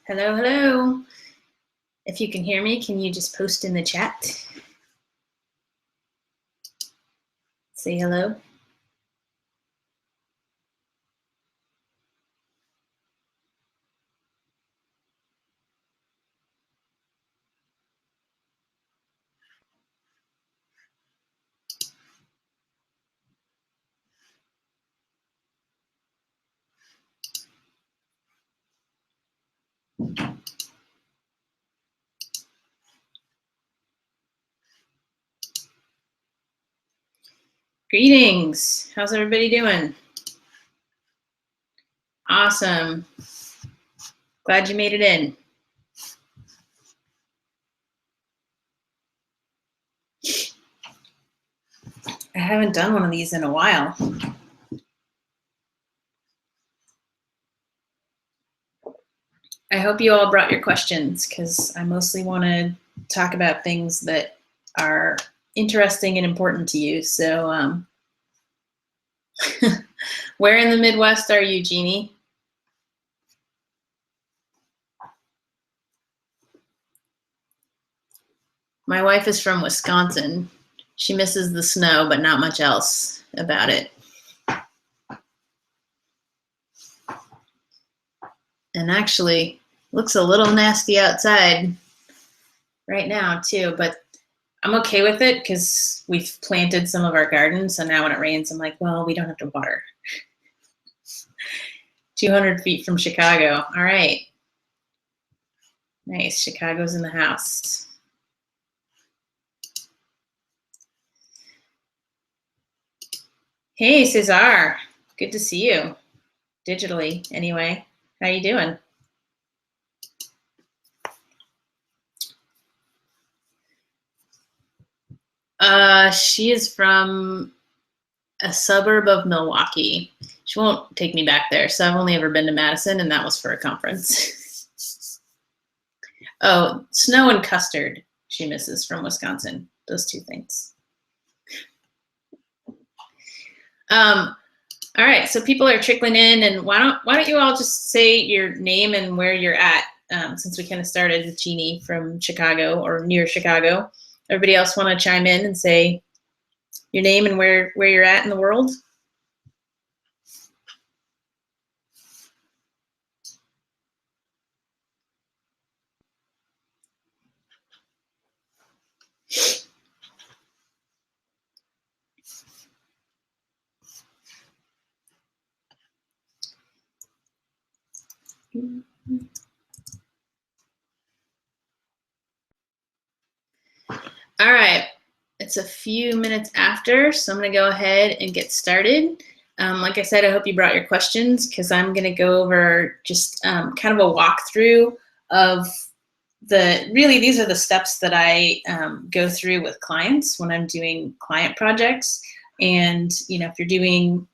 Hello, hello. If you can hear me, can you just post in the chat? Say hello. Greetings. How's everybody doing? Awesome. Glad you made it in. I haven't done one of these in a while. I hope you all brought your questions because I mostly want to talk about things that are interesting and important to you. So where in the Midwest are you, Jeannie? My wife is from Wisconsin. She misses the snow, but not much else about it. And actually, looks a little nasty outside right now too, but I'm okay with it because we've planted some of our gardens. So now when it rains, I'm like, well, we don't have to water. 200 feet from Chicago. All right. Nice. Chicago's in the house. Hey, Cesar. Good to see you. Digitally, anyway. How you doing? She is from a suburb of Milwaukee. She won't take me back there. So I've only ever been to Madison, and that was for a conference. Oh, snow and custard she misses from Wisconsin. Those two things. All right, so people are trickling in, and why don't you all just say your name and where you're at, since we kind of started with Jeannie from Chicago or near Chicago. Everybody else want to chime in and say your name and where you're at in the world? All right, it's a few minutes after, so I'm gonna go ahead and get started. Like I said, I hope you brought your questions because I'm gonna go over just kind of a walkthrough of really these are the steps that I go through with clients when I'm doing client projects. And if you're doing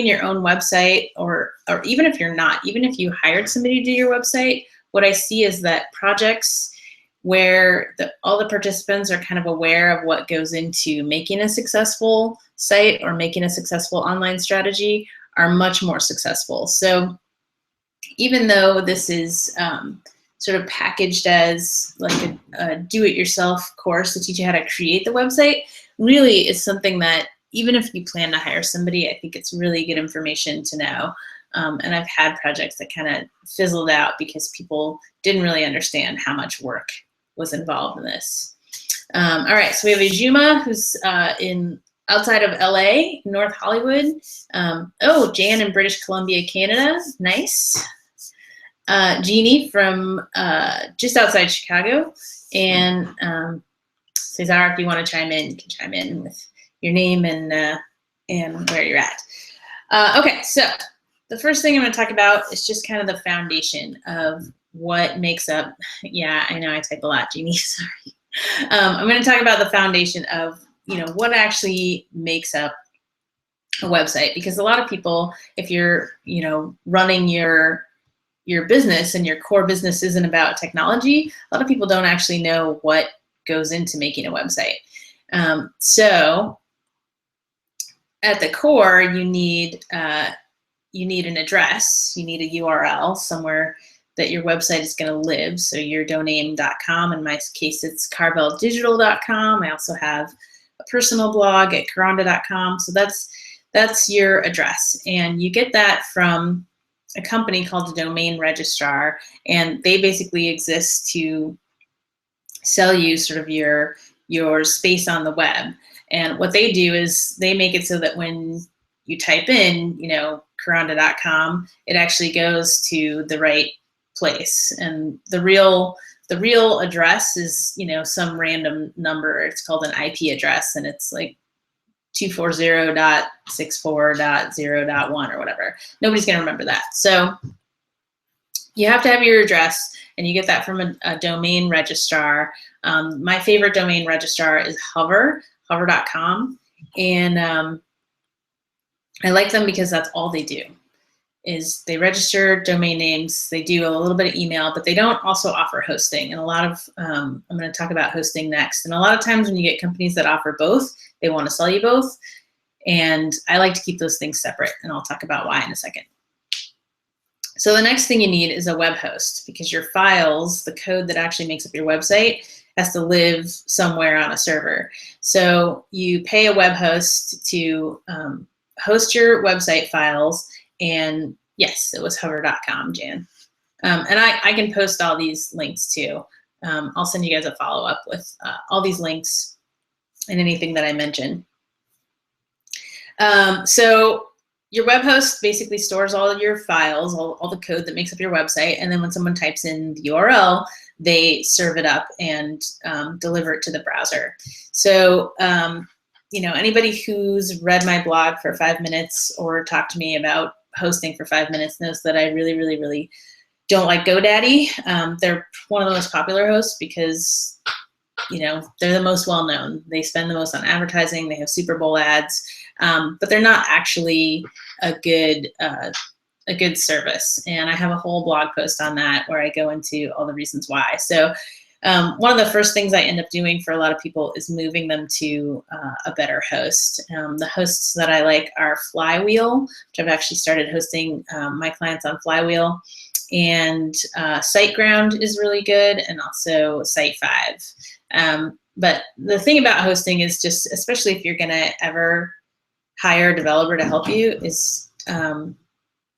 your own website, or even if you're not, even if you hired somebody to do your website, what I see is that projects where all the participants are kind of aware of what goes into making a successful site or making a successful online strategy are much more successful. So even though this is sort of packaged as like a do-it-yourself course to teach you how to create the website, really is something that even if you plan to hire somebody, I think it's really good information to know. And I've had projects that kind of fizzled out because people didn't really understand how much work was involved in this. All right, so we have Ajuma, who's outside of LA, North Hollywood. Oh, Jan in British Columbia, Canada, nice. Jeannie from just outside Chicago, and Cesar, if you want to chime in, you can chime in with your name and where you're at. Okay, so the first thing I'm going to talk about is just kind of the foundation of what makes up. Yeah, I know I type a lot, Jeannie. Sorry. I'm going to talk about the foundation of what actually makes up a website, because a lot of people, if you're running your business and your core business isn't about technology, a lot of people don't actually know what goes into making a website. So at the core, you need an address, you need a URL, somewhere that your website is going to live. So your domain.com, in my case, it's carveldigital.com. I also have a personal blog at Karanda.com. So that's your address. And you get that from a company called the Domain Registrar, and they basically exist to sell you sort of your space on the web. And what they do is they make it so that when you type in, Karanda.com, it actually goes to the right place. And the real address is, some random number. It's called an IP address, and it's like 240.64.0.1 or whatever. Nobody's going to remember that. So you have to have your address, and you get that from a domain registrar. My favorite domain registrar is hover.com. And I like them because that's all they do, is they register domain names. They do a little bit of email, but they don't also offer hosting. And a lot of, I'm going to talk about hosting next. And a lot of times when you get companies that offer both, they want to sell you both. And I like to keep those things separate, and I'll talk about why in a second. So the next thing you need is a web host, because your files, the code that actually makes up your website, has to live somewhere on a server. So you pay a web host to host your website files. And yes, it was hover.com, Jan. And I can post all these links too. I'll send you guys a follow-up with all these links and anything that I mentioned. So your web host basically stores all of your files, all the code that makes up your website. And then when someone types in the URL, they serve it up and deliver it to the browser. So, anybody who's read my blog for 5 minutes or talked to me about hosting for 5 minutes knows that I really, really, really don't like GoDaddy. They're one of the most popular hosts because, they're the most well-known. They spend the most on advertising. They have Super Bowl ads, but they're not actually a good service. And I have a whole blog post on that where I go into all the reasons why. So one of the first things I end up doing for a lot of people is moving them to a better host. The hosts that I like are Flywheel, which I've actually started hosting my clients on Flywheel. And SiteGround is really good, and also Site5. But the thing about hosting is just, especially if you're going to ever hire a developer to help you, is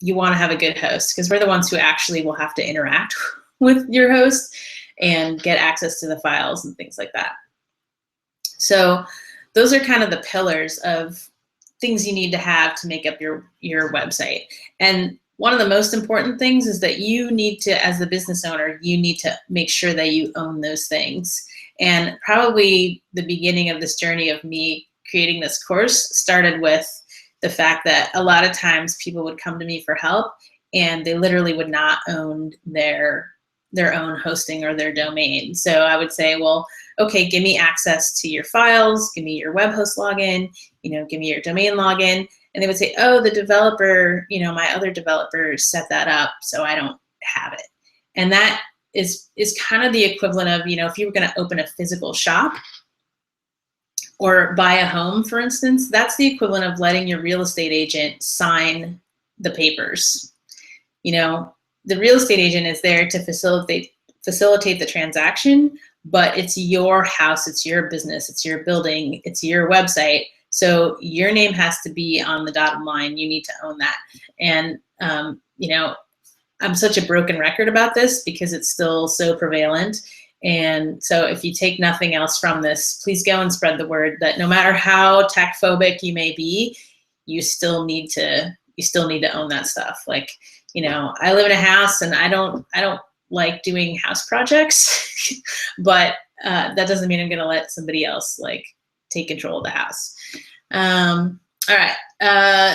you want to have a good host, because we're the ones who actually will have to interact with your host and get access to the files and things like that. So those are kind of the pillars of things you need to have to make up your website. And one of the most important things is that you need to, as the business owner, you need to make sure that you own those things. And probably the beginning of this journey of me creating this course started with the fact that a lot of times people would come to me for help and they literally would not own their own hosting or their domain. So I would say, well, okay, give me access to your files, give me your web host login, give me your domain login. And they would say, oh, the developer, my other developer set that up, so I don't have it. And that is kind of the equivalent of, if you were going to open a physical shop or buy a home, for instance, that's the equivalent of letting your real estate agent sign the papers. The real estate agent is there to facilitate the transaction, but it's your house, it's your business, it's your building, it's your website. So your name has to be on the dotted line. You need to own that. And, I'm such a broken record about this because it's still so prevalent. And so if you take nothing else from this, please go and spread the word that no matter how tech phobic you may be, you still need to own that stuff. Like, I live in a house and I don't like doing house projects, but that doesn't mean I'm going to let somebody else take control of the house. All right.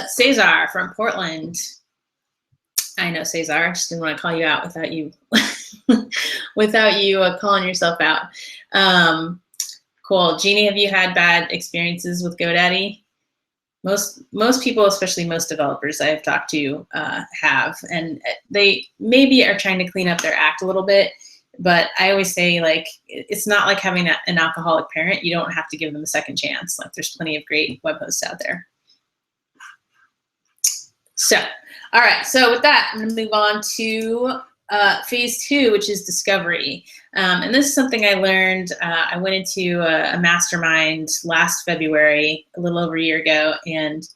Cesar from Portland. I know, Cesar, I just didn't want to call you out without you calling yourself out. Cool. Jeannie, have you had bad experiences with GoDaddy? Most people, especially most developers I've talked to, have, and they maybe are trying to clean up their act a little bit. But I always say, it's not like having an alcoholic parent. You don't have to give them a second chance. There's plenty of great web hosts out there. So, all right. So with that, I'm going to move on to phase 2, which is discovery. And this is something I learned. I went into a mastermind last February, a little over a year ago, and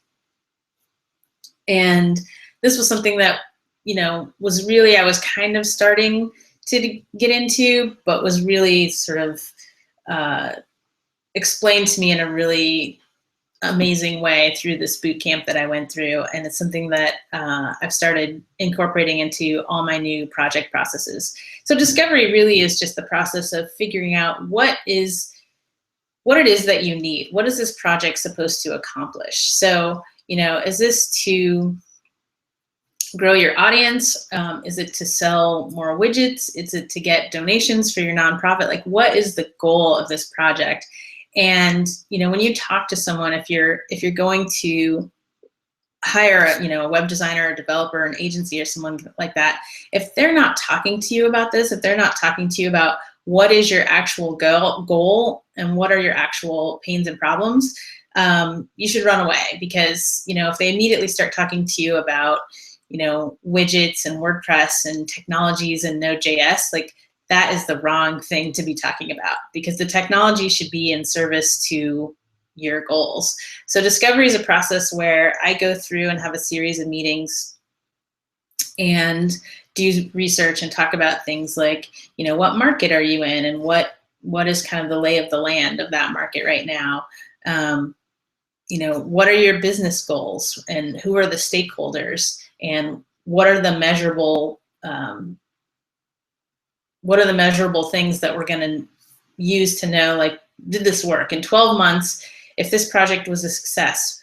this was something that, you know, was really, I was kind of starting to get into, but was really sort of explained to me in a really amazing way through this boot camp that I went through. And it's something that I've started incorporating into all my new project processes. So discovery really is just the process of figuring out what it is that you need. What is this project supposed to accomplish? So, you know, is this to grow your audience? Is it to sell more widgets? Is it to get donations for your nonprofit? Like, what is the goal of this project? And, you know, when you talk to someone, if you're going to hire, you know, a web designer, a developer, an agency, or someone like that, if they're not talking to you about this, if they're not talking to you about what is your actual goal and what are your actual pains and problems, you should run away. Because, you know, if they immediately start talking to you about, you know, widgets and WordPress and technologies and Node.js, like, that is the wrong thing to be talking about, because the technology should be in service to your goals. So discovery is a process where I go through and have a series of meetings and do research and talk about things like, you know, what market are you in, and what is kind of the lay of the land of that market right now. You know, what are your business goals, and who are the stakeholders, and what are the measurable things that we're going to use to know, like, did this work in 12 months? If this project was a success,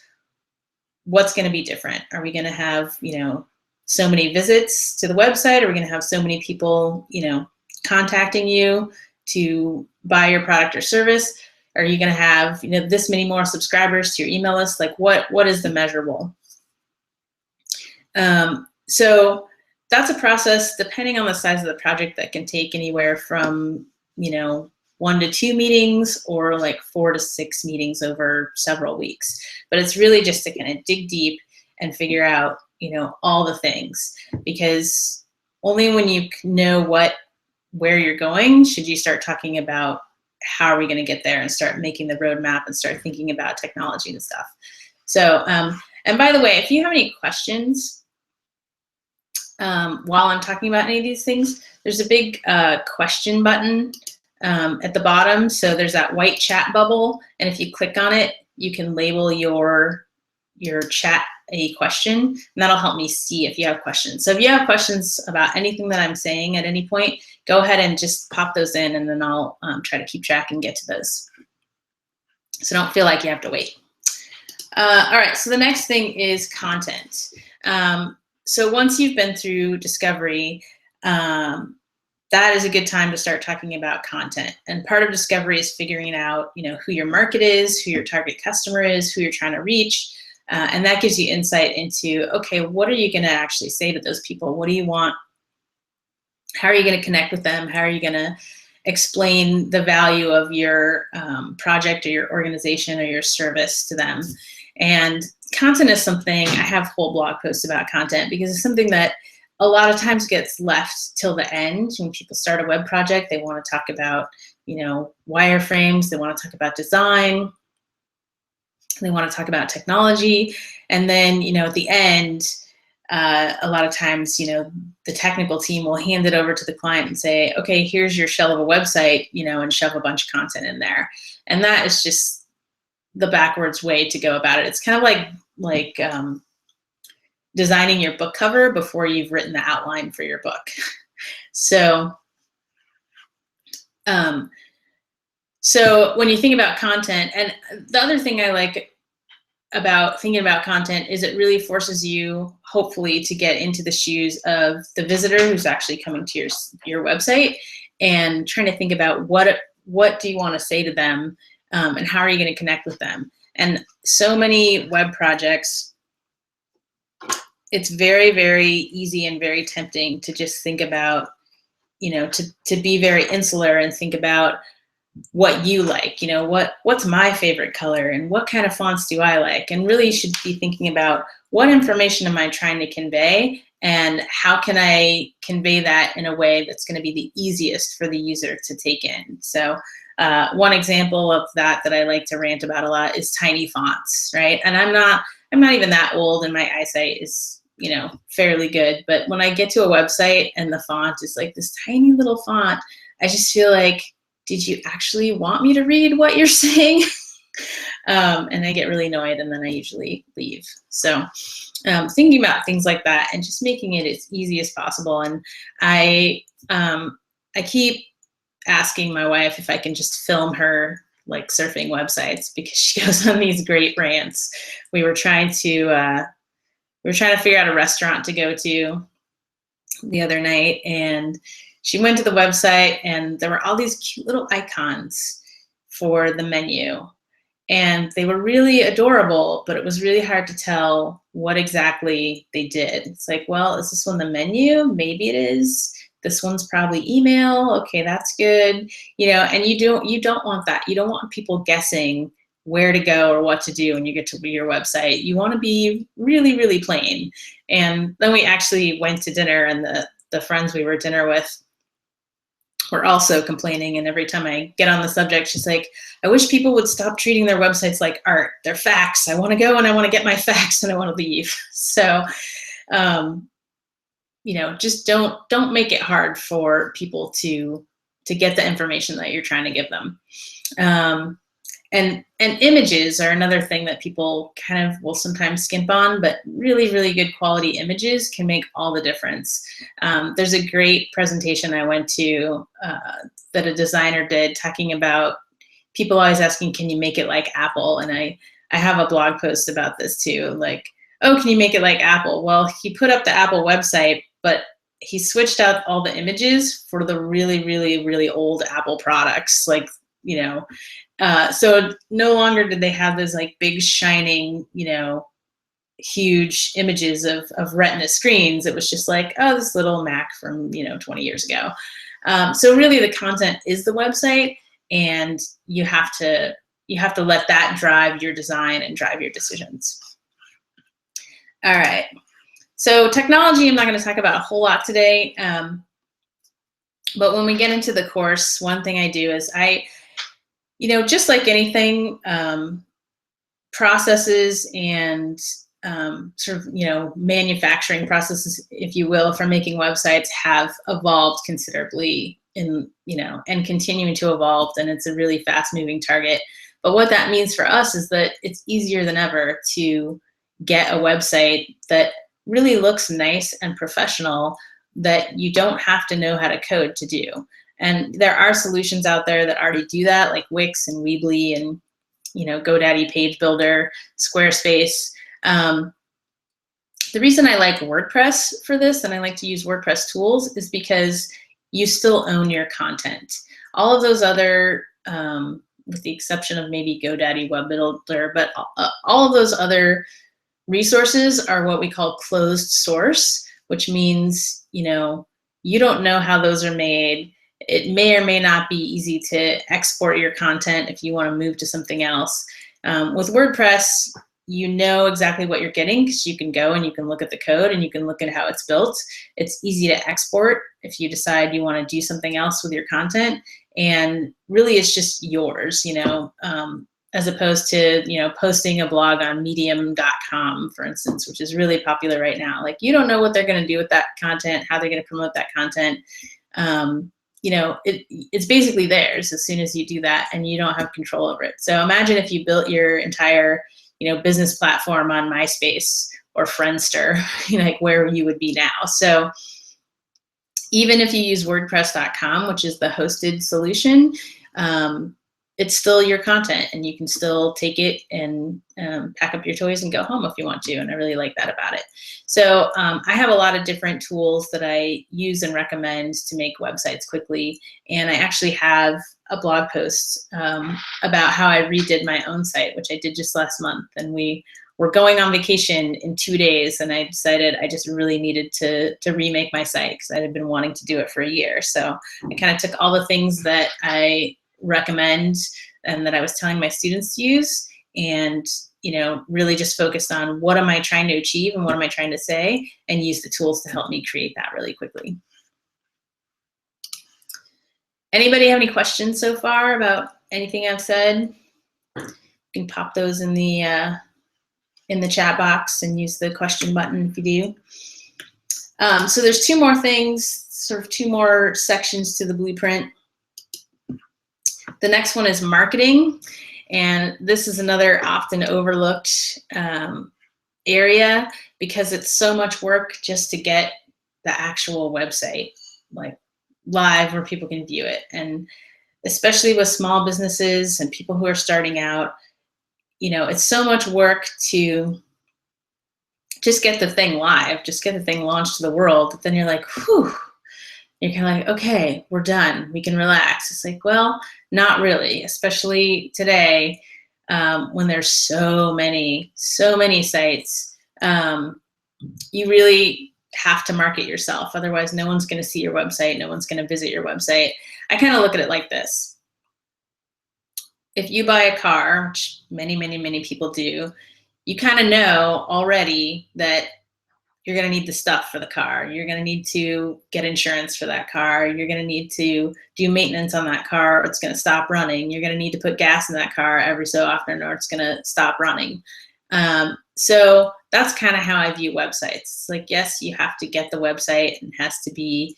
what's going to be different? Are we going to have, you know, so many visits to the website? Are we going to have so many people, you know, contacting you to buy your product or service? Are you going to have, you know, this many more subscribers to your email list? Like, what is the measurable? So that's a process, depending on the size of the project, that can take anywhere from, you know, 1 to 2 meetings, or like 4 to 6 meetings over several weeks. But it's really just to kind of dig deep and figure out, you know, all the things, because only when you know where you're going should you start talking about how are we going to get there, and start making the roadmap and start thinking about technology and stuff. So, and by the way, if you have any questions while I'm talking about any of these things, there's a big question button at the bottom. So there's that white chat bubble, and if you click on it, you can label your chat a question, and that'll help me see if you have questions. So if you have questions about anything that I'm saying at any point, go ahead and just pop those in, and then I'll try to keep track and get to those. So don't feel like you have to wait. All right, so the next thing is content. So once you've been through discovery, that is a good time to start talking about content. And part of discovery is figuring out, you know, who your market is, who your target customer is, who you're trying to reach. And that gives you insight into, okay, what are you going to actually say to those people? What do you want? How are you going to connect with them? How are you going to explain the value of your project or your organization or your service to them? And content is something, I have whole blog posts about content, because it's something that a lot of times gets left till the end. When people start a web project, they want to talk about, you know, wireframes, they want to talk about design, they want to talk about technology, and then, you know, at the end, a lot of times, you know, the technical team will hand it over to the client and say, okay, here's your shell of a website, you know, and shove a bunch of content in there. And that is just the backwards way to go about it. It's kind of like designing your book cover before you've written the outline for your book. So when you think about content, and the other thing I like about thinking about content is it really forces you, hopefully, to get into the shoes of the visitor who's actually coming to your website, and trying to think about what do you want to say to them, and how are you going to connect with them. And so many web projects, it's very, very easy and very tempting to just think about, you know, to be very insular and think about what you like, you know, what's my favorite color and what kind of fonts do I like, and really should be thinking about what information am I trying to convey, and how can I convey that in a way that's going to be the easiest for the user to take in. So one example of that I like to rant about a lot is tiny fonts, right? And I'm not even that old, and my eyesight is, you know, fairly good. But when I get to a website and the font is like this tiny little font, I just feel like, did you actually want me to read what you're saying? And I get really annoyed, and then I usually leave. So thinking about things like that and just making it as easy as possible. And I keep asking my wife if I can just film her like surfing websites, because she goes on these great rants. We were trying to figure out a restaurant to go to the other night, and she went to the website, and there were all these cute little icons for the menu. And they were really adorable, but it was really hard to tell what exactly they did. It's like, well, is this one the menu? Maybe it is. This one's probably email. Okay, that's good. You know, and you don't want that. You don't want people guessing where to go or what to do when you get to your website. You want to be really, really plain. And then we actually went to dinner, and the friends we were at dinner with were also complaining. And every time I get on the subject, she's like, I wish people would stop treating their websites like art. They're facts. I want to go and I want to get my facts and I want to leave. So, you know, just don't make it hard for people to get the information that you're trying to give them. And images are another thing that people kind of will sometimes skimp on, but really, really good quality images can make all the difference. There's a great presentation I went to that a designer did talking about people always asking, can you make it like Apple? And I have a blog post about this too. Like, oh, can you make it like Apple? Well, he put up the Apple website, but he switched out all the images for the really, really, really old Apple products. Like, you know, so no longer did they have those like big shining, you know, huge images of Retina screens. It was just like, oh, this little Mac from, you know, 20 years ago. So really the content is the website, and you have to let that drive your design and drive your decisions. All right. So technology, I'm not going to talk about a whole lot today. But when we get into the course, one thing I do is you know, just like anything, processes and sort of, you know, manufacturing processes, if you will, for making websites have evolved considerably in, you know, and continuing to evolve, and it's a really fast moving target. But what that means for us is that it's easier than ever to get a website that really looks nice and professional, that you don't have to know how to code to do. And there are solutions out there that already do that, like Wix and Weebly and, you know, GoDaddy Page Builder, Squarespace. The reason I like WordPress for this, and I like to use WordPress tools, is because you still own your content. All of those other, with the exception of maybe GoDaddy Web Builder, but all of those other resources are what we call closed source, which means, you know, you don't know how those are made. It may or may not be easy to export your content if you want to move to something else. With WordPress, you know exactly what you're getting, because you can go and you can look at the code and you can look at how it's built. It's easy to export if you decide you want to do something else with your content. And really it's just yours, you know, as opposed to, you know, posting a blog on medium.com, for instance, which is really popular right now. Like, you don't know what they're going to do with that content, how they're going to promote that content. You know, it's basically theirs as soon as you do that, and you don't have control over it. So imagine if you built your entire, you know, business platform on MySpace or Friendster, you know, like where you would be now. So even if you use WordPress.com, which is the hosted solution, it's still your content, and you can still take it and pack up your toys and go home if you want to. And I really like that about it. So I have a lot of different tools that I use and recommend to make websites quickly. And I actually have a blog post about how I redid my own site, which I did just last month. And we were going on vacation in 2 days, and I decided I just really needed to remake my site, because I had been wanting to do it for a year. So I kind of took all the things that I recommend and that I was telling my students to use, and really just focused on what am I trying to achieve and what am I trying to say, and use the tools to help me create that really quickly. Anybody have any questions so far about anything I've said? You can pop those in the chat box and use the question button if you do. So there's two more things, sort of two more sections to the blueprint. The next one is marketing, and this is another often overlooked area because it's so much work just to get the actual website like live where people can view it. And especially with small businesses and people who are starting out, it's so much work to just get the thing live, just get the thing launched to the world. But then you're like, whew, you're kind of like, okay, we're done. We can relax. It's like, well, not really, especially today when there's so many sites. You really have to market yourself. Otherwise, no one's going to see your website. No one's going to visit your website. I kind of look at it like this. If you buy a car, which many people do, you kind of know already that you're going to need the stuff for the car. You're going to need to get insurance for that car. You're going to need to do maintenance on that car, or it's going to stop running. You're going to need to put gas in that car every so often, or it's going to stop running. So that's kind of how I view websites. It's like, yes, you have to get the website, and it has to be,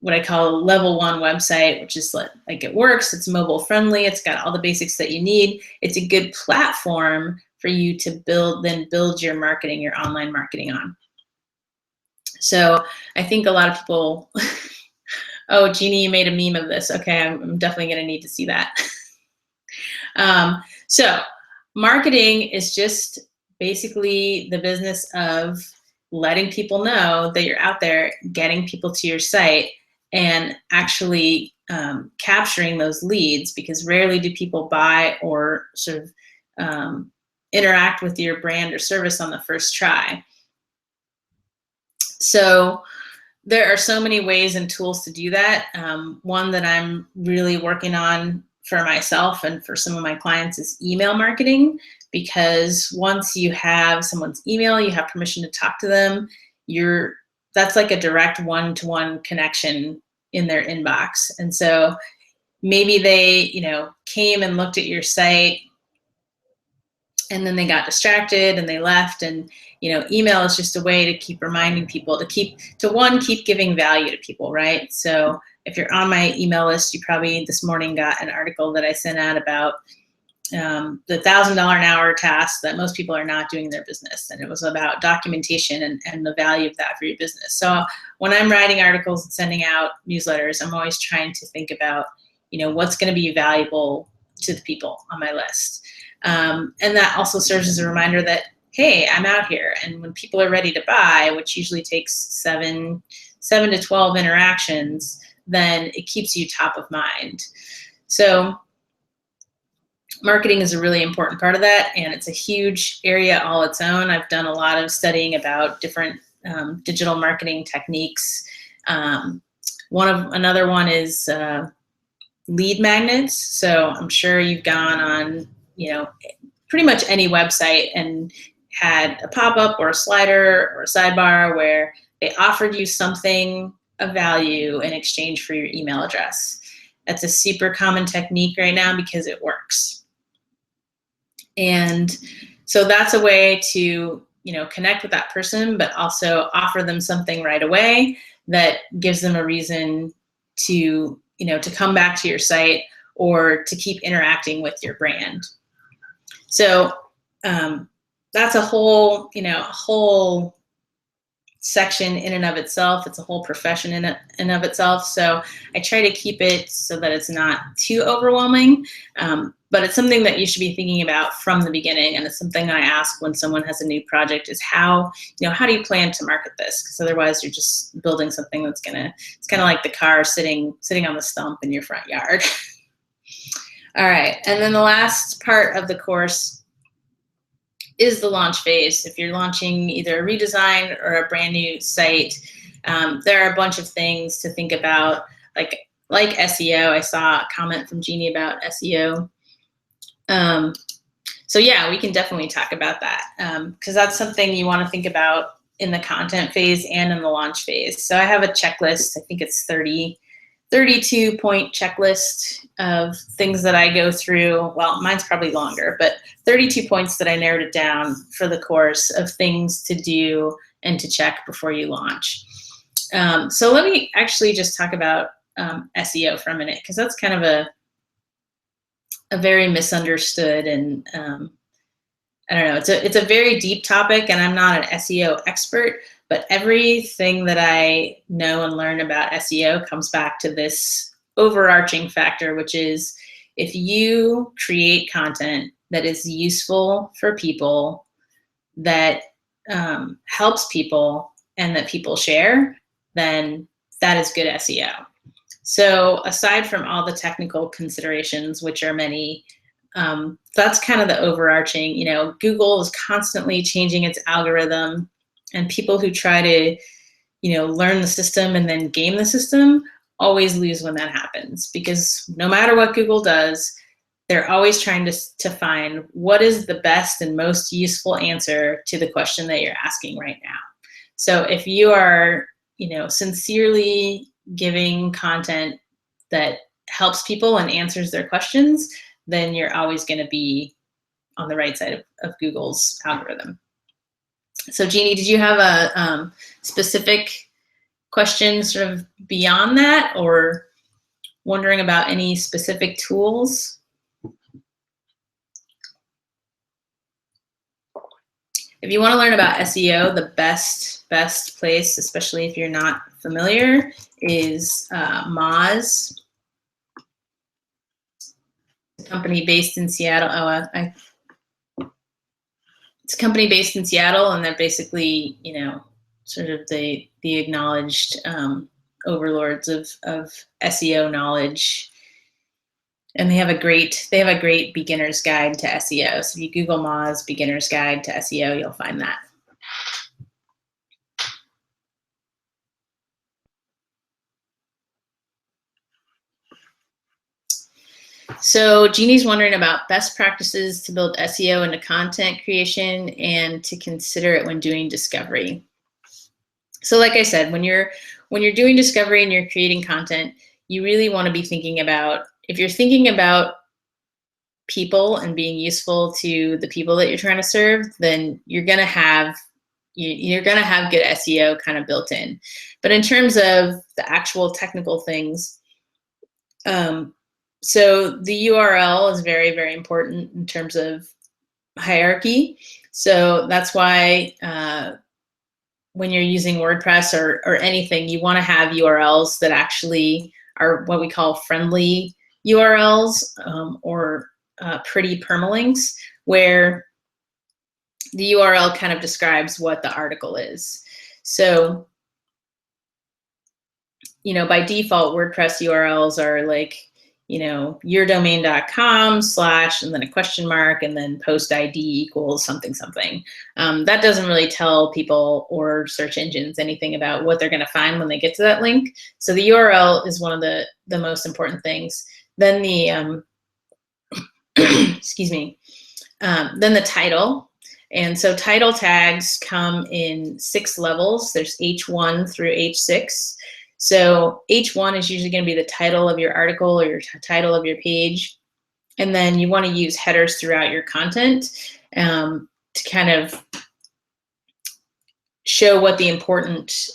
what I call a level 1 website, which is like it works, it's mobile friendly, it's got all the basics that you need. It's a good platform for you to build your marketing, your online marketing on. So I think a lot of people, oh, Jeannie, you made a meme of this. Okay, I'm definitely gonna need to see that. So marketing is just basically the business of letting people know that you're out there, getting people to your site, and actually capturing those leads, because rarely do people buy or sort of interact with your brand or service on the first try. So there are so many ways and tools to do that. One that I'm really working on for myself and for some of my clients is email marketing, because once you have someone's email, you have permission to talk to them, that's like a direct one-to-one connection in their inbox. And so maybe they, came and looked at your site, and then they got distracted and they left. And email is just a way to keep reminding people to keep giving value to people, right? So if you're on my email list, you probably this morning got an article that I sent out about the $1,000 an hour task that most people are not doing in their business. And it was about documentation and the value of that for your business. So when I'm writing articles and sending out newsletters, I'm always trying to think about, what's going to be valuable to the people on my list. And that also serves as a reminder that, hey, I'm out here. And when people are ready to buy, which usually takes 7 to 12 interactions, then it keeps you top of mind. So marketing is a really important part of that, and it's a huge area all its own. I've done a lot of studying about different digital marketing techniques. Another one is lead magnets. So I'm sure you've gone on, pretty much any website and had a pop-up or a slider or a sidebar where they offered you something of value in exchange for your email address. That's a super common technique right now because it works. And so that's a way to, connect with that person, but also offer them something right away that gives them a reason to, to come back to your site or to keep interacting with your brand. So that's a whole, whole section in and of itself. It's a whole profession in and of itself. So I try to keep it so that it's not too overwhelming, but it's something that you should be thinking about from the beginning. And it's something I ask when someone has a new project is how do you plan to market this? Because otherwise you're just building something that's it's kind of like the car sitting on the stump in your front yard. All right, and then the last part of the course is the launch phase. If you're launching either a redesign or a brand new site, there are a bunch of things to think about, like SEO. I saw a comment from Jeannie about SEO. So yeah, we can definitely talk about that because that's something you want to think about in the content phase and in the launch phase. So I have a checklist. I think it's 32-point checklist of things that I go through. Well, mine's probably longer, but 32 points that I narrowed it down for the course of things to do and to check before you launch. So let me actually just talk about SEO for a minute, because that's kind of a very misunderstood and I don't know, it's a very deep topic, and I'm not an SEO expert, but everything that I know and learn about SEO comes back to this overarching factor, which is if you create content that is useful for people, that helps people, and that people share, then that is good SEO. So aside from all the technical considerations, which are many, that's kind of the overarching, Google is constantly changing its algorithm, and people who try to, learn the system and then game the system always lose when that happens, because no matter what Google does, they're always trying to find what is the best and most useful answer to the question that you're asking right now. So if you are, sincerely giving content that helps people and answers their questions, then you're always going to be on the right side of Google's algorithm. So Jeannie, did you have a specific question sort of beyond that, or wondering about any specific tools? If you want to learn about SEO, the best place, especially if you're not familiar, is Moz, a company based in Seattle. It's a company based in Seattle, and they're basically, sort of the acknowledged overlords of SEO knowledge. And they have a great beginner's guide to SEO. So if you Google Moz beginner's guide to SEO, you'll find that. So Jeannie's wondering about best practices to build SEO into content creation and to consider it when doing discovery. So like I said, when you're doing discovery and you're creating content, you really want to be thinking about, if you're thinking about people and being useful to the people that you're trying to serve, then you're going to have good SEO kind of built in. But in terms of the actual technical things, so the URL is very, very important in terms of hierarchy. So that's why when you're using WordPress or anything, you want to have URLs that actually are what we call friendly URLs, or pretty permalinks, where the URL kind of describes what the article is. So, by default, WordPress URLs are like, yourdomain.com / and then a question mark and then post ID equals something. That doesn't really tell people or search engines anything about what they're going to find when they get to that link. So the URL is one of the most important things. Then the excuse me. Then the title. And so title tags come in 6 levels. There's H1 through H6. So H1 is usually going to be the title of your article or your title of your page. And then you want to use headers throughout your content to kind of show what the important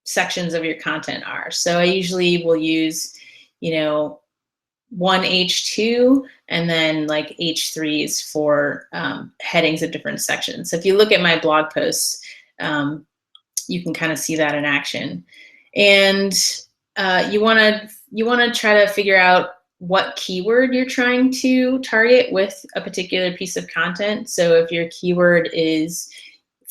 sections of your content are. So I usually will use, 1 H2 and then like H3s for headings of different sections. So if you look at my blog posts, you can kind of see that in action. And you want to try to figure out what keyword you're trying to target with a particular piece of content. So if your keyword is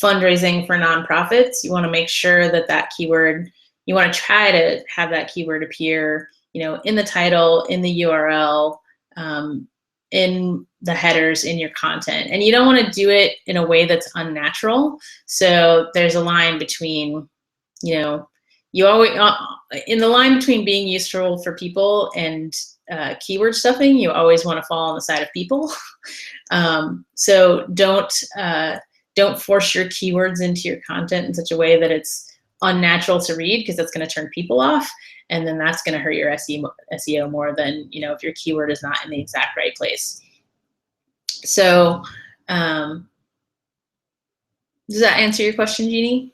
fundraising for nonprofits, you want to make sure that keyword, you want to try to have that keyword appear, in the title, in the URL, in the headers, in your content. And you don't want to do it in a way that's unnatural. So there's a line between, you always, in the line between being useful for people and keyword stuffing. You always want to fall on the side of people. So don't force your keywords into your content in such a way that it's unnatural to read, because that's going to turn people off, and then that's going to hurt your SEO more than, you know, if your keyword is not in the exact right place. So does that answer your question, Jeannie?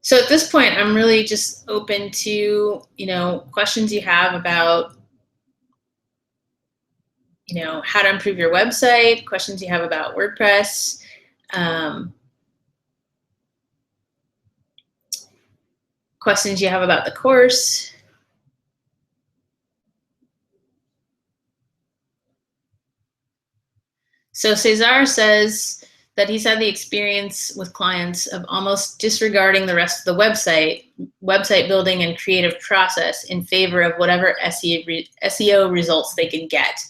So at this point, I'm really just open to, you know, questions you have about, you know, how to improve your website, questions you have about WordPress, questions you have about the course. So Cesar says that he's had the experience with clients of almost disregarding the rest of the website building and creative process in favor of whatever SEO results they can get.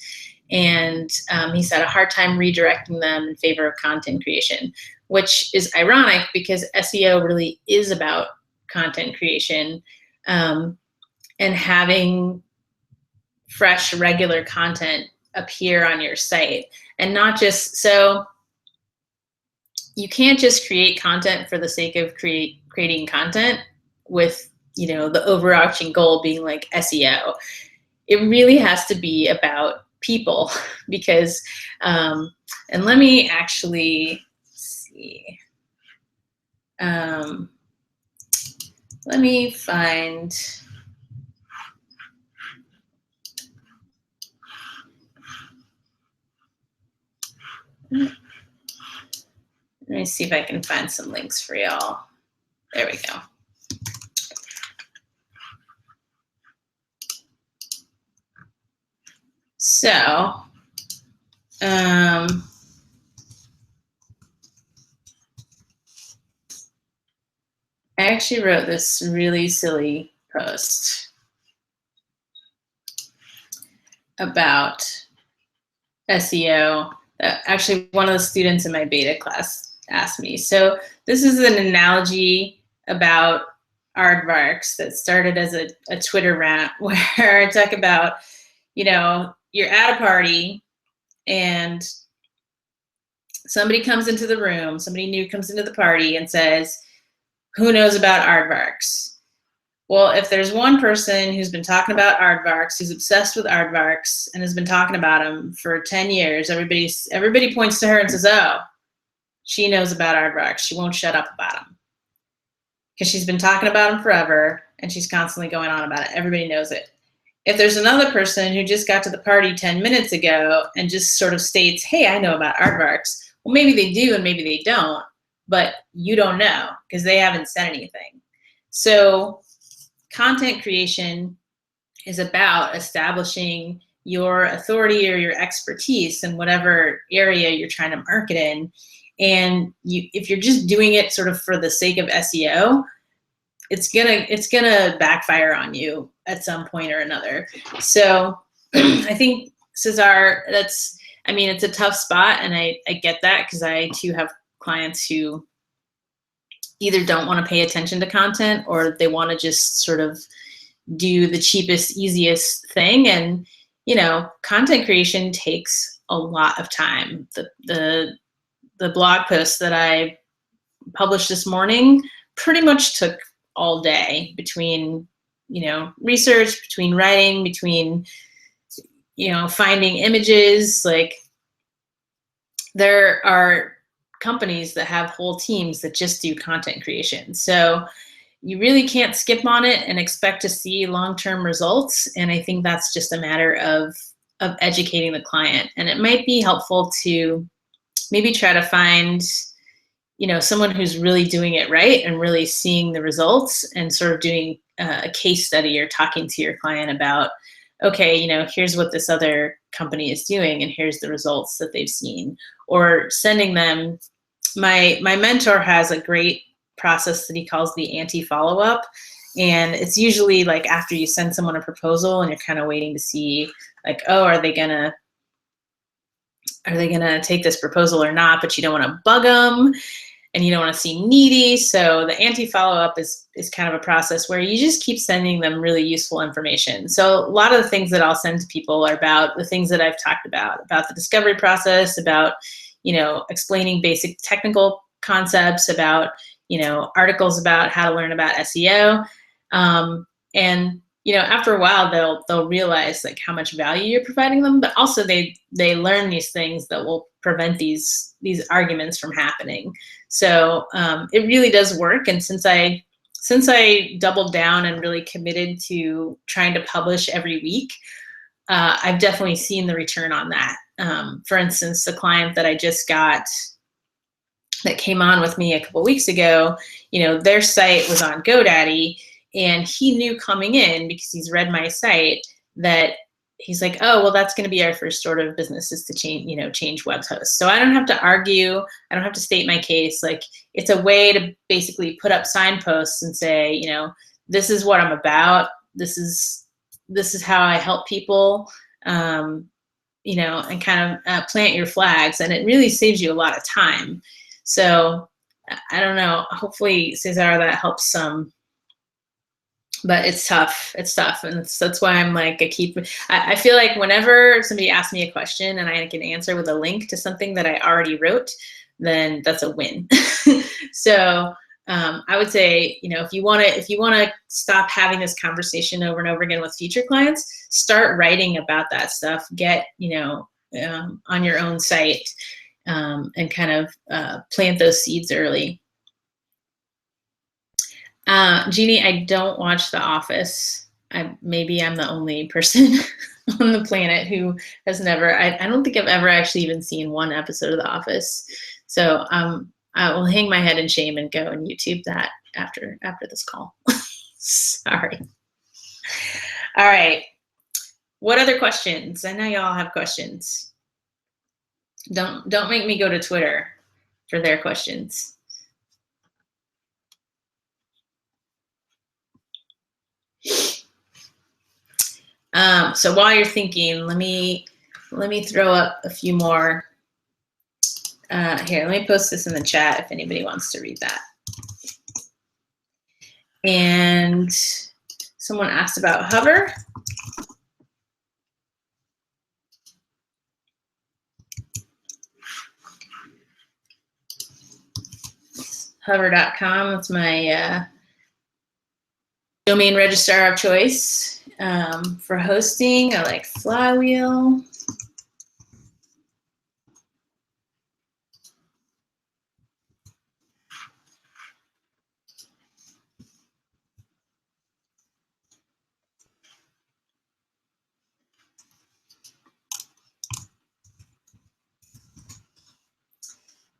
And he's had a hard time redirecting them in favor of content creation, which is ironic because SEO really is about content creation, and having fresh, regular content appear on your site. And not just, so you can't just create content for the sake of creating content with, you know, the overarching goal being like SEO. It really has to be about people, because, and let me actually see. Let me find, let me see if I can find some links for y'all. There we go. So, I actually wrote this really silly post about SEO that actually one of the students in my beta class asked me. So this is an analogy about aardvarks that started as a Twitter rant where I talk about, you know, you're at a party and somebody comes into the room, somebody new comes into the party and says, who knows about aardvarks? Well, if there's one person who's been talking about aardvarks, who's obsessed with aardvarks and has been talking about them for 10 years, everybody points to her and says, oh, she knows about aardvarks. She won't shut up about them. Because she's been talking about them forever and she's constantly going on about it. Everybody knows it. If there's another person who just got to the party 10 minutes ago and just sort of states, hey, I know about aardvarks, well, maybe they do and maybe they don't, but you don't know because they haven't said anything. So content creation is about establishing your authority or your expertise in whatever area you're trying to market in. And if you're just doing it sort of for the sake of SEO, it's gonna backfire on you at some point or another. So I think, Cesar, it's a tough spot, and I get that, because I too have clients who either don't want to pay attention to content or they want to just sort of do the cheapest, easiest thing. And, you know, content creation takes a lot of time. The blog post that I published this morning pretty much took all day, between, you know, research, between writing, between, you know, finding images. Like, there are companies that have whole teams that just do content creation. So you really can't skip on it and expect to see long-term results. And I think that's just a matter of educating the client. And it might be helpful to maybe try to find, you know, someone who's really doing it right and really seeing the results, and sort of doing a case study or talking to your client about, okay, you know, here's what this other company is doing and here's the results that they've seen. Or sending them, my mentor has a great process that he calls the anti-follow-up. And it's usually like after you send someone a proposal and you're kind of waiting to see, like, oh, are they gonna are they gonna take this proposal or not, but you don't wanna bug them and you don't wanna seem needy. So the anti-follow-up is kind of a process where you just keep sending them really useful information. So a lot of the things that I'll send to people are about the things that I've talked about the discovery process, about, explaining basic technical concepts, about, articles about how to learn about SEO. And after a while, they'll realize like how much value you're providing them, but also they learn these things that will prevent these arguments from happening. So it really does work. And since I doubled down and really committed to trying to publish every week, I've definitely seen the return on that. For instance, the client that I just got that came on with me a couple weeks ago, their site was on GoDaddy. And he knew coming in, because he's read my site, that he's like, oh, well, that's going to be our first order of business, is to change web hosts. So I don't have to argue. I don't have to state my case. Like, it's a way to basically put up signposts and say, this is what I'm about. This is how I help people, and kind of plant your flags. And it really saves you a lot of time. So I don't know. Hopefully, Cesar, that helps some. But it's tough. It's tough. And that's why I'm like, I feel like whenever somebody asks me a question and I can answer with a link to something that I already wrote, then that's a win. So I would say, if you want to stop having this conversation over and over again with future clients, start writing about that stuff. Get, on your own site, and kind of plant those seeds early. Jeannie, I don't watch The Office. Maybe I'm the only person on the planet who has never, I don't think I've ever actually even seen one episode of The Office. So I will hang my head in shame and go and YouTube that after this call. Sorry. All right. What other questions? I know y'all have questions. Don't make me go to Twitter for their questions. So while you're thinking, let me throw up a few more. Here, let me post this in the chat if anybody wants to read that. And someone asked about Hover. Hover.com, that's my domain registrar of choice. For hosting, I like Flywheel.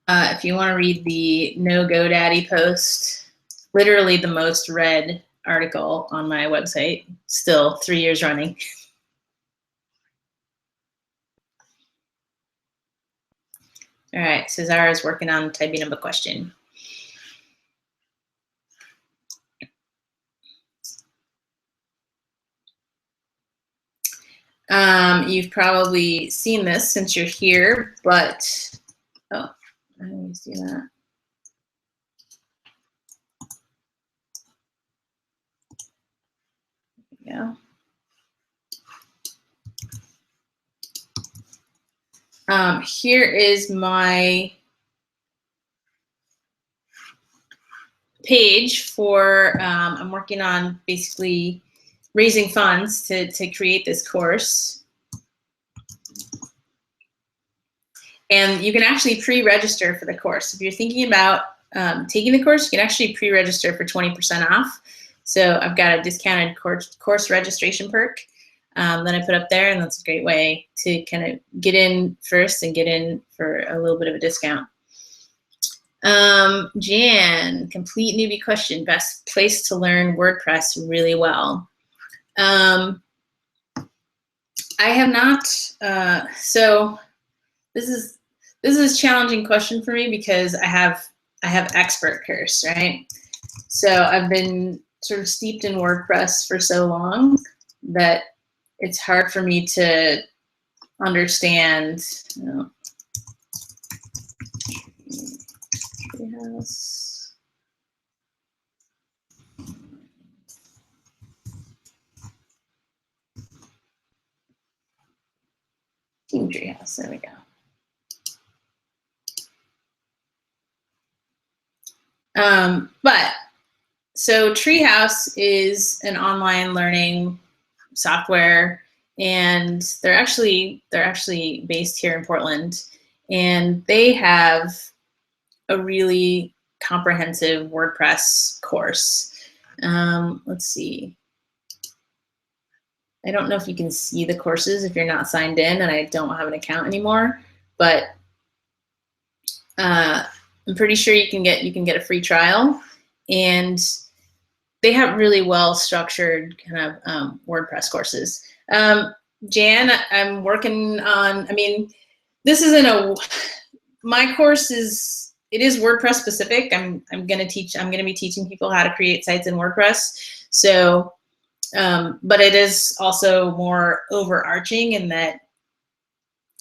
If you want to read the No GoDaddy post, literally the most read article on my website, still 3 years running. All right, Cesar is working on typing up a question. You've probably seen this since you're here, but, oh, I didn't see that. Yeah. Here is my page for, I'm working on basically raising funds to create this course. And you can actually pre-register for the course. If you're thinking about taking the course, you can actually pre-register for 20% off. So I've got a discounted course registration perk that I put up there, and that's a great way to kind of get in first and get in for a little bit of a discount. Jan, complete newbie question, best place to learn WordPress really well. I have not, so this is a challenging question for me because I have expert curse, right? So I've been sort of steeped in WordPress for so long that it's hard for me to understand, Treehouse. Team Treehouse, there we go. So Treehouse is an online learning software, and they're actually based here in Portland, and they have a really comprehensive WordPress course. Let's see. I don't know if you can see the courses if you're not signed in, and I don't have an account anymore, but I'm pretty sure you can get a free trial, and they have really well structured kind of WordPress courses. Jan, I'm working on, I mean, this isn't my course is WordPress specific. I'm going to be teaching people how to create sites in WordPress. So, but it is also more overarching in that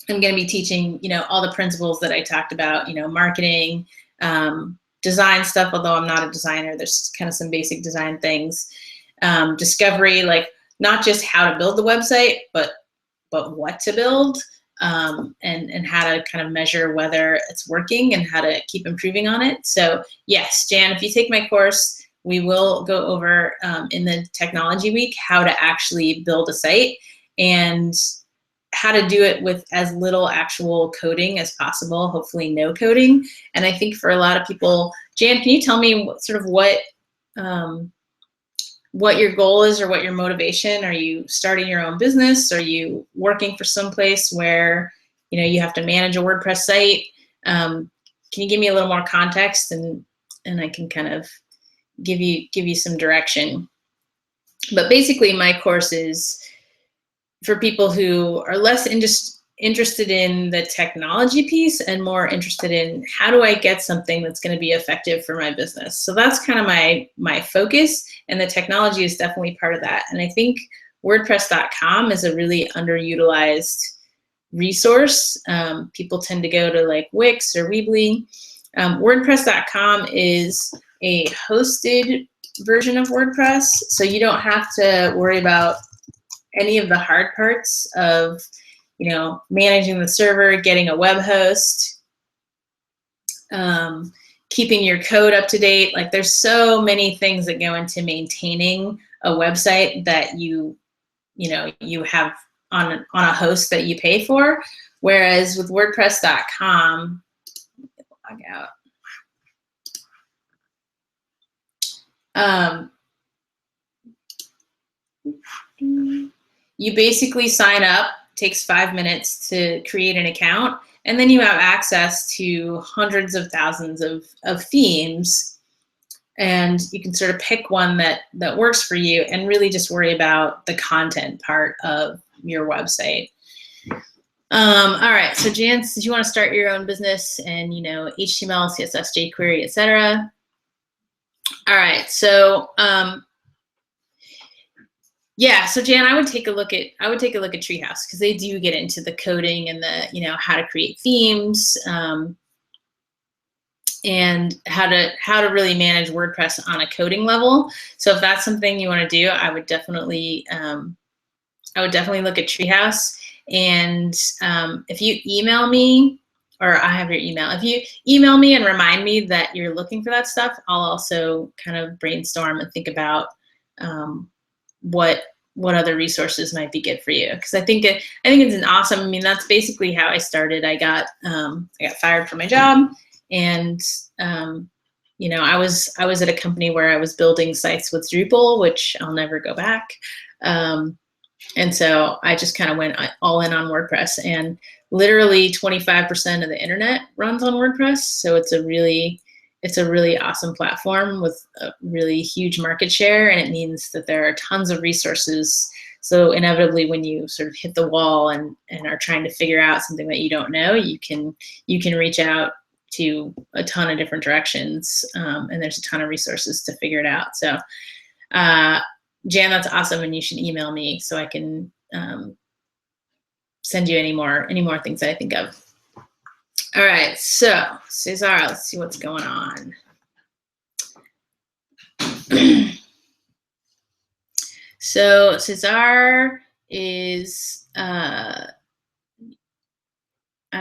I'm going to be teaching, all the principles that I talked about, marketing, design stuff, although I'm not a designer. There's kind of some basic design things. Discovery, like not just how to build the website, but what to build, and how to kind of measure whether it's working and how to keep improving on it. So yes, Jan, if you take my course, we will go over in the technology week how to actually build a site and how to do it with as little actual coding as possible, hopefully no coding. And I think for a lot of people, Jan, can you tell me what your goal is or what your motivation? Are you starting your own business? Are you working for some place where you have to manage a WordPress site? Can you give me a little more context, and I can kind of give you some direction? But basically, my course is for people who are less interested in the technology piece and more interested in how do I get something that's going to be effective for my business. So that's kind of my focus, and the technology is definitely part of that. And I think WordPress.com is a really underutilized resource. People tend to go to like Wix or Weebly. WordPress.com is a hosted version of WordPress, so you don't have to worry about any of the hard parts of managing the server, getting a web host, keeping your code up to date. Like there's so many things that go into maintaining a website that you have on a host that you pay for. Whereas with WordPress.com, log out. You basically sign up, takes 5 minutes to create an account, and then you have access to hundreds of thousands of themes, and you can sort of pick one that works for you and really just worry about the content part of your website. All right, so Jan, did you want to start your own business and HTML, CSS, jQuery, etc.? All right, so yeah, so Jan, I would take a look at Treehouse, because they do get into the coding and the how to create themes, and how to really manage WordPress on a coding level. So if that's something you want to do, I would definitely look at Treehouse. And if you email me, or I have your email, if you email me and remind me that you're looking for that stuff, I'll also kind of brainstorm and think about what other resources might be good for you. Because I think it's an awesome. I mean, that's basically how I started. I got fired from my job, and I was at a company where I was building sites with Drupal, which I'll never go back. And so I just kind of went all in on WordPress, and literally 25% of the internet runs on WordPress. So it's a really awesome platform with a really huge market share, and it means that there are tons of resources. So inevitably, when you sort of hit the wall and are trying to figure out something that you don't know, you can reach out to a ton of different directions, and there's a ton of resources to figure it out. So Jan, that's awesome, and you should email me so I can send you any more things that I think of. All right, so Cesar, let's see what's going on. So Cesar is, I'm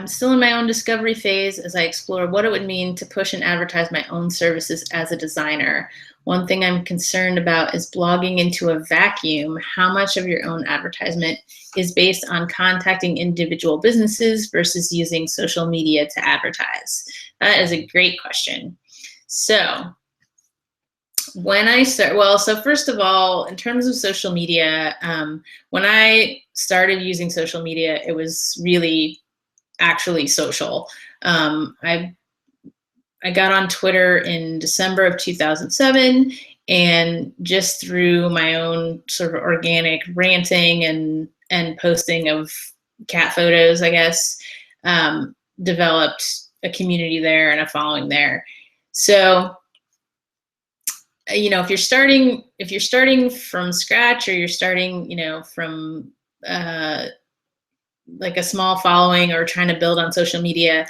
still in my own discovery phase as I explore what it would mean to push and advertise my own services as a designer. One thing I'm concerned about is blogging into a vacuum. How much of your own advertisement is based on contacting individual businesses versus using social media to advertise? That is a great question. So when I start, well, so first of all, in terms of social media, when I started using social media, it was really actually social. I got on Twitter in December of 2007, and just through my own sort of organic ranting and posting of cat photos, I guess, developed a community there and a following there. So, you know, if you're starting from scratch, or you're starting, you know, from like a small following or trying to build on social media,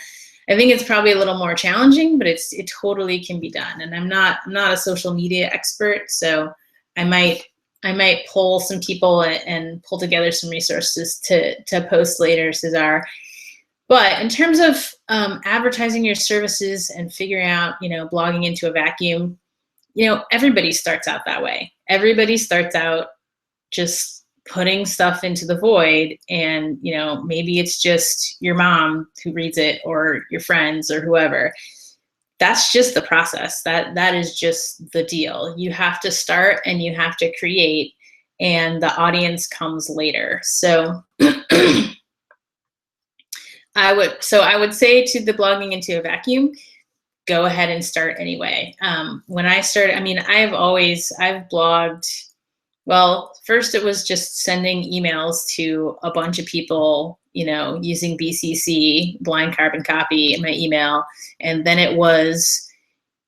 I think it's probably a little more challenging, but it totally can be done. And I'm not a social media expert, so I might pull some people and pull together some resources to post later, Cesar. But in terms of advertising your services and figuring out, you know, blogging into a vacuum, you know, everybody starts out that way. Everybody starts out just putting stuff into the void, and, you know, maybe it's just your mom who reads it, or your friends, or whoever. That's just the process. That is just the deal. You have to start and you have to create, and the audience comes later. So I would say to the blogging into a vacuum, go ahead and start anyway. When I started, I mean, I've blogged. Well, first it was just sending emails to a bunch of people, you know, using BCC, blind carbon copy, in my email. And then it was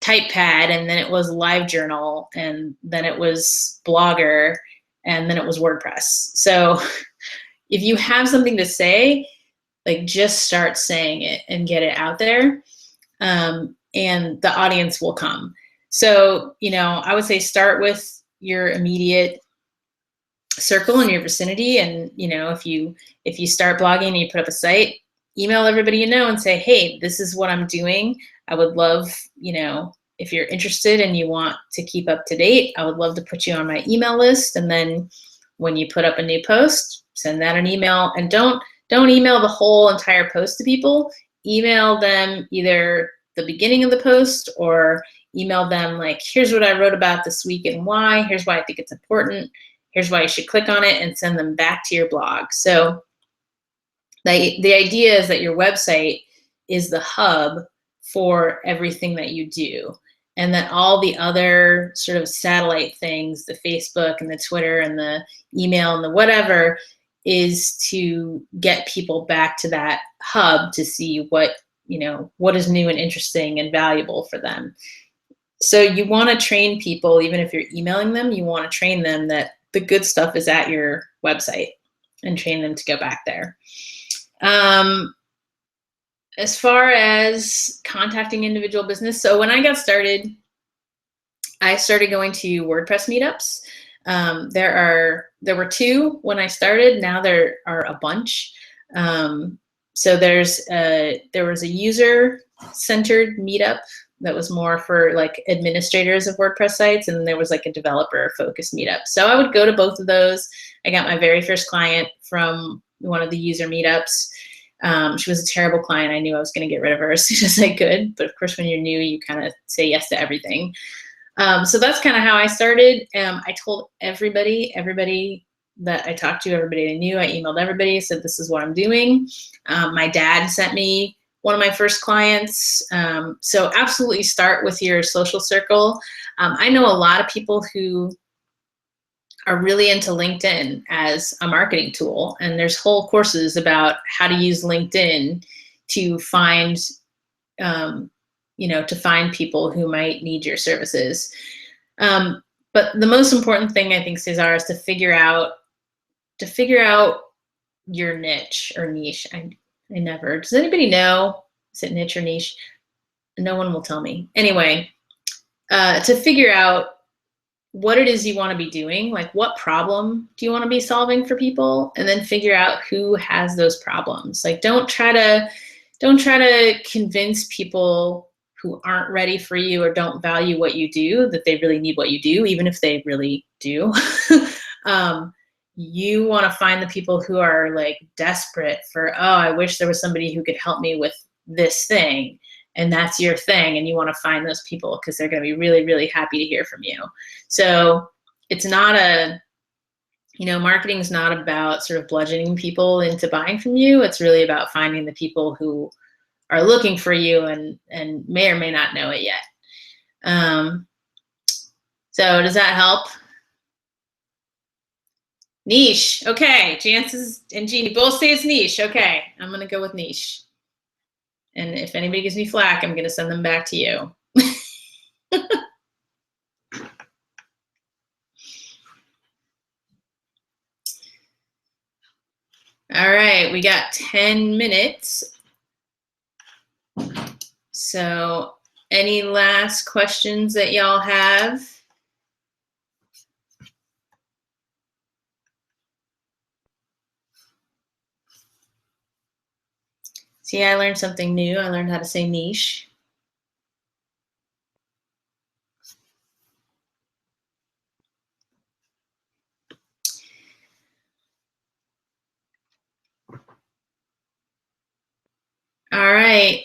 Typepad, and then it was LiveJournal, and then it was Blogger, and then it was WordPress. So if you have something to say, like, just start saying it and get it out there, and the audience will come. So, you know, I would say start with your immediate circle in your vicinity. And, you know, if you start blogging and you put up a site, email everybody you know and say, hey, this is what I'm doing. I would love, you know, if you're interested and you want to keep up to date, I would love to put you on my email list. And then when you put up a new post, send that an email. And don't email the whole entire post to people. Email them either the beginning of the post, or email them like, here's what I wrote about this week and why. Here's why I think it's important. Here's why you should click on it, and send them back to your blog. So the idea is that your website is the hub for everything that you do, and that all the other sort of satellite things, the Facebook and the Twitter and the email and the whatever, is to get people back to that hub to see what, you know, what is new and interesting and valuable for them. So you want to train people, even if you're emailing them, you want to train them that the good stuff is at your website, and train them to go back there. As far as contacting individual business, so when I got started, I started going to WordPress meetups. There were 2 when I started. Now there are a bunch. So there was a user-centered meetup that was more for like administrators of WordPress sites, and there was like a developer-focused meetup. So I would go to both of those. I got my very first client from one of the user meetups. She was a terrible client. I knew I was going to get rid of her as soon as I could. But of course, when you're new, you kind of say yes to everything. So that's kind of how I started. I told everybody that I talked to, everybody I knew, I emailed everybody, said this is what I'm doing. My dad sent me one of my first clients. So absolutely start with your social circle. I know a lot of people who are really into LinkedIn as a marketing tool, and there's whole courses about how to use LinkedIn to find, you know, to find people who might need your services. But the most important thing, I think, Cesar, is to figure out your niche or niche. I never, does anybody know? Is it niche or niche? No one will tell me. Anyway, to figure out what it is you want to be doing, like what problem do you want to be solving for people, and then figure out who has those problems. Like don't try to convince people who aren't ready for you or don't value what you do that they really need what you do, even if they really do. You want to find the people who are like desperate for, oh, I wish there was somebody who could help me with this thing. And that's your thing. And you want to find those people because they're going to be really, really happy to hear from you. So it's not marketing is not about sort of bludgeoning people into buying from you. It's really about finding the people who are looking for you and may or may not know it yet. So does that help? Niche. Okay. Jancis and Jeannie both say it's niche. Okay. I'm going to go with niche. And if anybody gives me flack, I'm going to send them back to you. All right. We got 10 minutes. So any last questions that y'all have? See, I learned something new. I learned how to say niche. All right.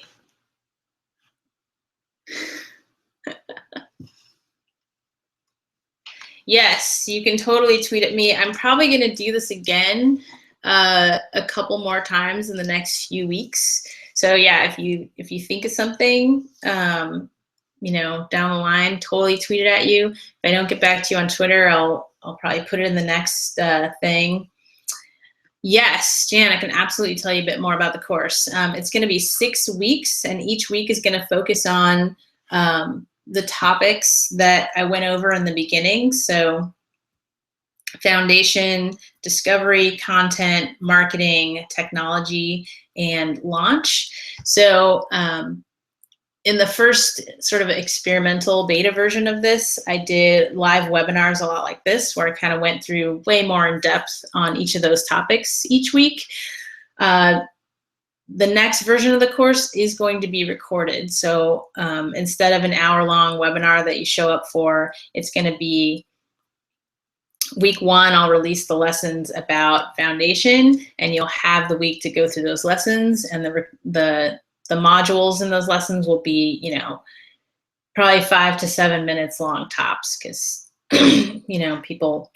Yes, you can totally tweet at me. I'm probably going to do this again a couple more times in the next few weeks. So yeah, if you think of something, down the line, totally tweet it at you. If I don't get back to you on Twitter, I'll probably put it in the next thing. Yes, Jan, I can absolutely tell you a bit more about the course. It's going to be 6 weeks, and each week is going to focus on the topics that I went over in the beginning. So foundation, discovery, content, marketing, technology, and launch. So in the first sort of experimental beta version of this, I did live webinars a lot like this, where I kind of went through way more in depth on each of those topics each week. The next version of the course is going to be recorded. So instead of an hour-long webinar that you show up for, it's going to be week 1, I'll release the lessons about foundation, and you'll have the week to go through those lessons, and the modules in those lessons will be, probably 5 to 7 minutes long tops, because people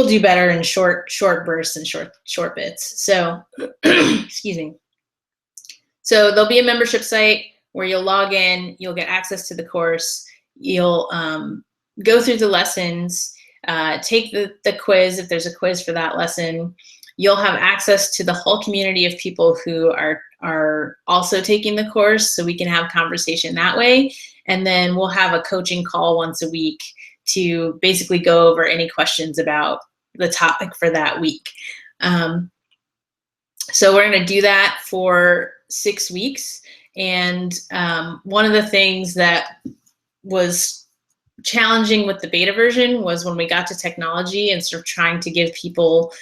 do better in short bursts and short bits. So excuse me. So there'll be a membership site where you'll log in, you'll get access to the course, you'll go through the lessons, take the quiz if there's a quiz for that lesson. You'll have access to the whole community of people who are also taking the course, so we can have conversation that way. And then we'll have a coaching call once a week to basically go over any questions about the topic for that week. So we're going to do that for 6 weeks. And one of the things that was challenging with the beta version was when we got to technology and sort of trying to give people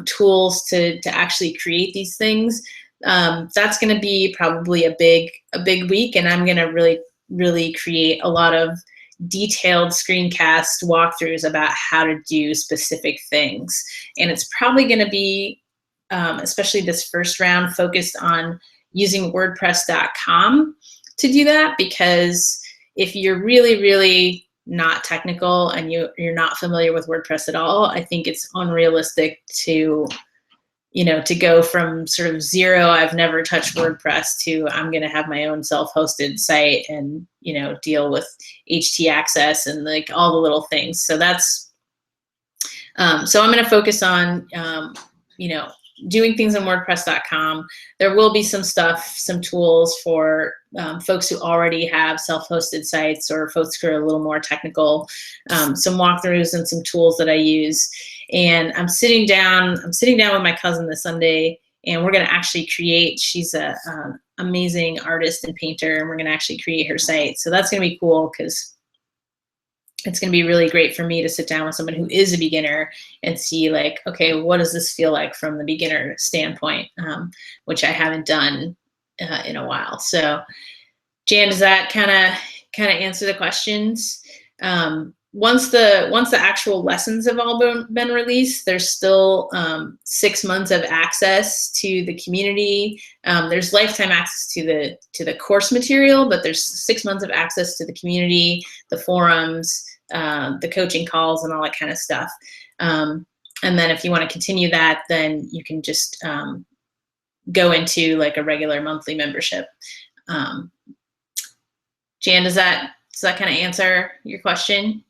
tools to actually create these things. That's going to be probably a big week, and I'm going to really create a lot of detailed screencast walkthroughs about how to do specific things. And it's probably going to be, especially this first round, focused on using WordPress.com to do that, because if you're really not technical and you're not familiar with WordPress at all, I think it's unrealistic to go from sort of zero, I've never touched WordPress, to I'm going to have my own self-hosted site and, deal with htaccess and like all the little things. So that's, so I'm going to focus on, doing things on WordPress.com. There will be some tools for folks who already have self-hosted sites, or folks who are a little more technical, some walkthroughs and some tools that I use. And I'm sitting down with my cousin this Sunday, and we're going to actually create, she's a amazing artist and painter, and we're going to actually create her site. So that's going to be cool, because it's going to be really great for me to sit down with someone who is a beginner and see, like, okay, what does this feel like from the beginner standpoint, which I haven't done in a while. So Jan, does that kind of answer the questions? Once the actual lessons have all been released, there's still 6 months of access to the community. There's lifetime access to the course material, but there's 6 months of access to the community, the forums, the coaching calls, and all that kind of stuff. And then if you want to continue that, then you can just go into like a regular monthly membership. Jan, does that kind of answer your question?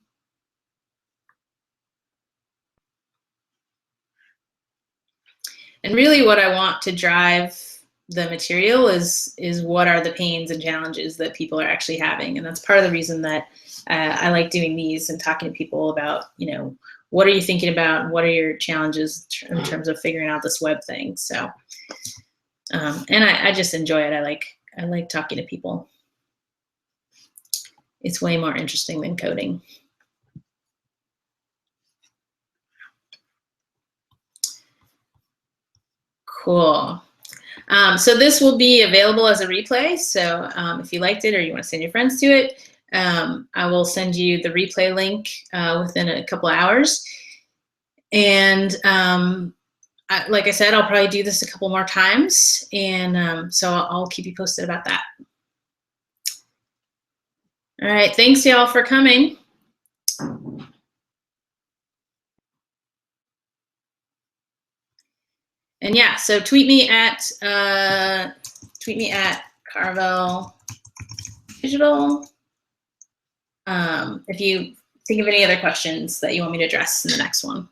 And really what I want to drive the material is what are the pains and challenges that people are actually having. And that's part of the reason that I like doing these and talking to people about, you know, what are you thinking about? What are your challenges in terms of figuring out this web thing? So, and I just enjoy it. I like talking to people. It's way more interesting than coding. Cool. So this will be available as a replay. So if you liked it or you want to send your friends to it, I will send you the replay link within a couple of hours. And like I said, I'll probably do this a couple more times. And so I'll keep you posted about that. All right. Thanks, y'all, for coming. And yeah, so tweet me at Carvel Digital if you think of any other questions that you want me to address in the next one.